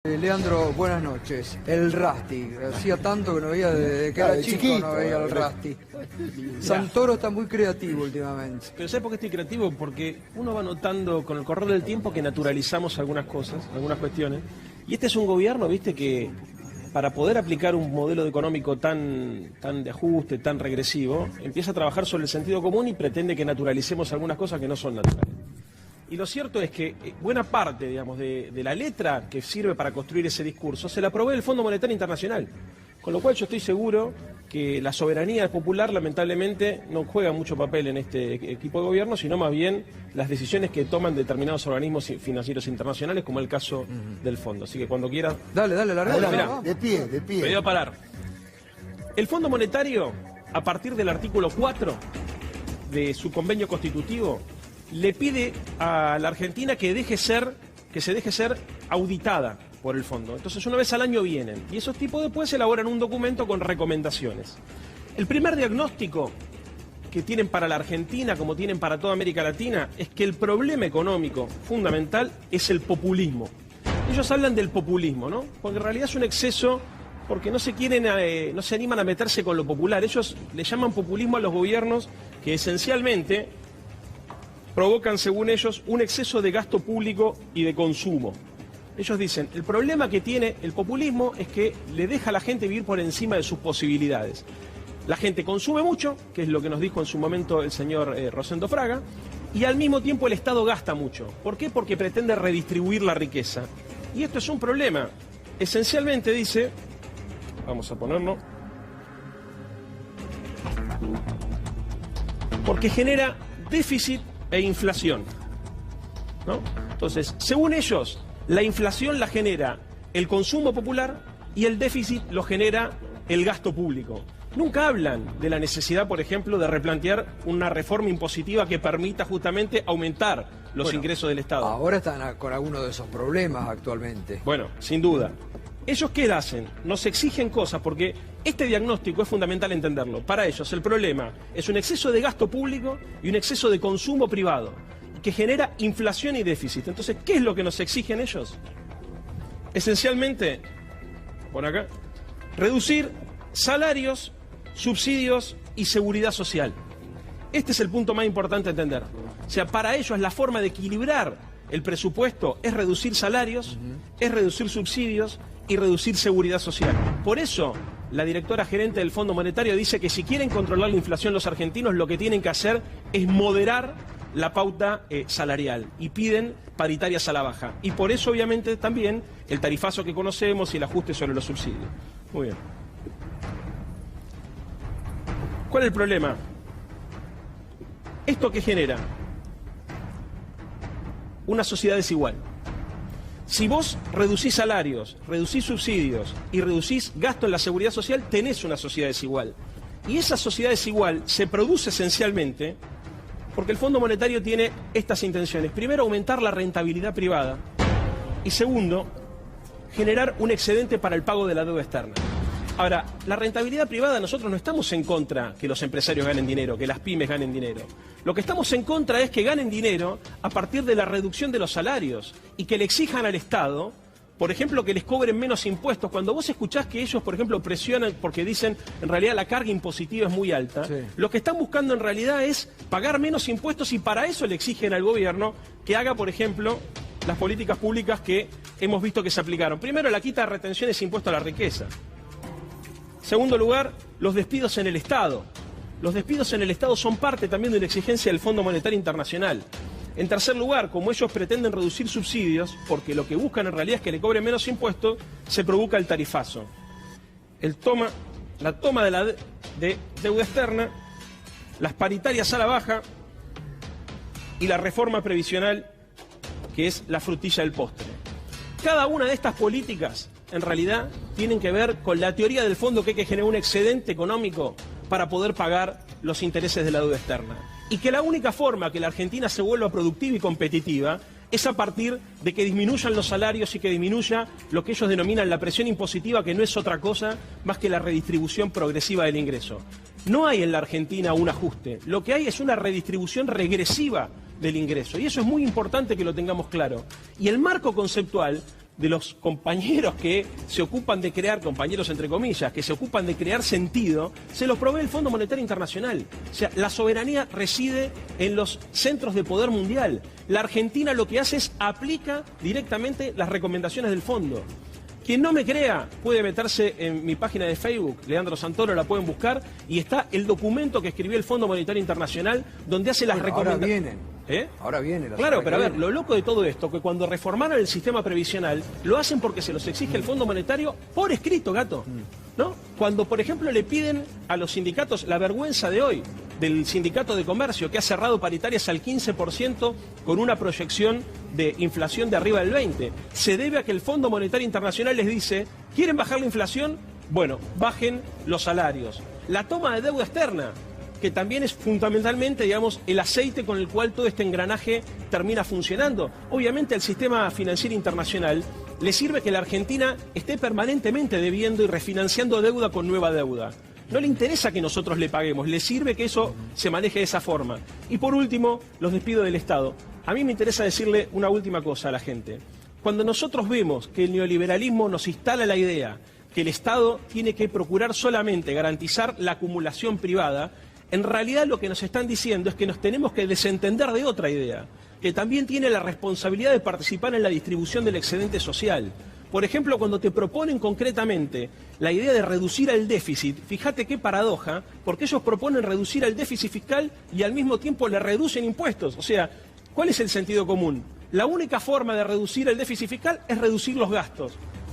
Leandro, buenas noches. El Rasti. Hacía tanto que no veía, desde que era chico no veía el Rasti. Santoro está muy creativo últimamente. Pero ¿sabes por qué estoy creativo? Porque uno va notando con el correr del tiempo que naturalizamos algunas cosas, algunas cuestiones. Y este es un gobierno, viste, que para poder aplicar un modelo económico tan de ajuste, tan regresivo, empieza a trabajar sobre el sentido común y pretende que naturalicemos algunas cosas que no son naturales. Y lo cierto es que buena parte, digamos, de la letra que sirve para construir ese discurso se la provee el Fondo Monetario Internacional. Con lo cual yo estoy seguro que la soberanía popular lamentablemente no juega mucho papel en este equipo de gobierno, sino más bien las decisiones que toman determinados organismos financieros internacionales, como el caso del fondo. Así que cuando quieras... Dale, larga. De pie. Me voy a parar. El Fondo Monetario, a partir del artículo 4 de su convenio constitutivo, le pide a la Argentina que se deje ser auditada por el fondo. Entonces una vez al año vienen y esos tipos después elaboran un documento con recomendaciones. El primer diagnóstico que tienen para la Argentina, como tienen para toda América Latina, es que el problema económico fundamental es el populismo. Ellos hablan del populismo, ¿no? Porque en realidad es un exceso, porque no se animan a meterse con lo popular. Ellos le llaman populismo a los gobiernos que esencialmente provocan, según ellos, un exceso de gasto público y de consumo. Ellos dicen, el problema que tiene el populismo es que le deja a la gente vivir por encima de sus posibilidades. La gente consume mucho, que es lo que nos dijo en su momento el señor Rosendo Fraga, y al mismo tiempo el Estado gasta mucho. ¿Por qué? Porque pretende redistribuir la riqueza. Y esto es un problema. Esencialmente dice, vamos a ponerlo, porque genera déficit e inflación, ¿no? Entonces, según ellos, la inflación la genera el consumo popular y el déficit lo genera el gasto público. Nunca hablan de la necesidad, por ejemplo, de replantear una reforma impositiva que permita justamente aumentar los ingresos del Estado. Ahora están con algunos de esos problemas actualmente. Bueno, sin duda. ¿Ellos qué hacen? Nos exigen cosas, porque este diagnóstico es fundamental entenderlo. Para ellos el problema es un exceso de gasto público y un exceso de consumo privado, que genera inflación y déficit. Entonces, ¿qué es lo que nos exigen ellos? Esencialmente, por acá, reducir salarios, subsidios y seguridad social. Este es el punto más importante a entender. O sea, para ellos la forma de equilibrar el presupuesto es reducir salarios, es reducir subsidios y reducir seguridad social. Por eso, la directora gerente del Fondo Monetario dice que si quieren controlar la inflación los argentinos, lo que tienen que hacer es moderar la pauta salarial y piden paritarias a la baja. Y por eso, obviamente, también el tarifazo que conocemos y el ajuste sobre los subsidios. Muy bien. ¿Cuál es el problema? ¿Esto qué genera? Una sociedad desigual. Si vos reducís salarios, reducís subsidios y reducís gasto en la seguridad social, tenés una sociedad desigual. Y esa sociedad desigual se produce esencialmente porque el Fondo Monetario tiene estas intenciones. Primero, aumentar la rentabilidad privada. Y segundo, generar un excedente para el pago de la deuda externa. Ahora, la rentabilidad privada, nosotros no estamos en contra que los empresarios ganen dinero, que las pymes ganen dinero. Lo que estamos en contra es que ganen dinero a partir de la reducción de los salarios y que le exijan al Estado, por ejemplo, que les cobren menos impuestos. Cuando vos escuchás que ellos, por ejemplo, presionan porque dicen en realidad la carga impositiva es muy alta, sí, lo que están buscando en realidad es pagar menos impuestos y para eso le exigen al gobierno que haga, por ejemplo, las políticas públicas que hemos visto que se aplicaron. Primero, la quita de retenciones e impuesto a la riqueza. Segundo lugar, los despidos en el Estado. Los despidos en el Estado son parte también de una exigencia del Fondo Monetario Internacional. En tercer lugar, como ellos pretenden reducir subsidios, porque lo que buscan en realidad es que le cobren menos impuestos, se provoca el tarifazo. La toma de deuda externa, las paritarias a la baja y la reforma previsional, que es la frutilla del postre. Cada una de estas políticas en realidad tienen que ver con la teoría del fondo que hay que generar un excedente económico para poder pagar los intereses de la deuda externa. Y que la única forma que la Argentina se vuelva productiva y competitiva es a partir de que disminuyan los salarios y que disminuya lo que ellos denominan la presión impositiva, que no es otra cosa más que la redistribución progresiva del ingreso. No hay en la Argentina un ajuste, lo que hay es una redistribución regresiva del ingreso, y eso es muy importante que lo tengamos claro. Y el marco conceptual de los compañeros que se ocupan de crear, compañeros entre comillas, que se ocupan de crear sentido, se los provee el Fondo Monetario Internacional. O sea, la soberanía reside en los centros de poder mundial. La Argentina lo que hace es aplica directamente las recomendaciones del fondo. Quien no me crea puede meterse en mi página de Facebook, Leandro Santoro, la pueden buscar, y está el documento que escribió el Fondo Monetario Internacional donde hace las recomendaciones. Ahora viene. Claro, pero a ver, lo loco de todo esto, que cuando reformaron el sistema previsional, lo hacen porque se los exige el Fondo Monetario por escrito, gato. ¿No? Cuando, por ejemplo, le piden a los sindicatos la vergüenza de hoy, del sindicato de comercio, que ha cerrado paritarias al 15% con una proyección de inflación de arriba del 20%, se debe a que el Fondo Monetario Internacional les dice, ¿quieren bajar la inflación? Bueno, bajen los salarios. La toma de deuda externa, que también es fundamentalmente, digamos, el aceite con el cual todo este engranaje termina funcionando. Obviamente al sistema financiero internacional le sirve que la Argentina esté permanentemente debiendo y refinanciando deuda con nueva deuda. No le interesa que nosotros le paguemos, le sirve que eso se maneje de esa forma. Y por último, los despidos del Estado. A mí me interesa decirle una última cosa a la gente. Cuando nosotros vemos que el neoliberalismo nos instala la idea que el Estado tiene que procurar solamente garantizar la acumulación privada, en realidad lo que nos están diciendo es que nos tenemos que desentender de otra idea, que también tiene la responsabilidad de participar en la distribución del excedente social. Por ejemplo, cuando te proponen concretamente la idea de reducir el déficit, fíjate qué paradoja, porque ellos proponen reducir el déficit fiscal y al mismo tiempo le reducen impuestos. O sea, ¿cuál es el sentido común? La única forma de reducir el déficit fiscal es reducir los gastos.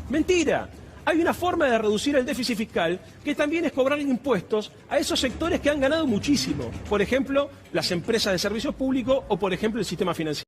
¡Mentira! Hay una forma de reducir el déficit fiscal que también es cobrar impuestos a esos sectores que han ganado muchísimo. Por ejemplo, las empresas de servicios públicos o, por ejemplo, el sistema financiero.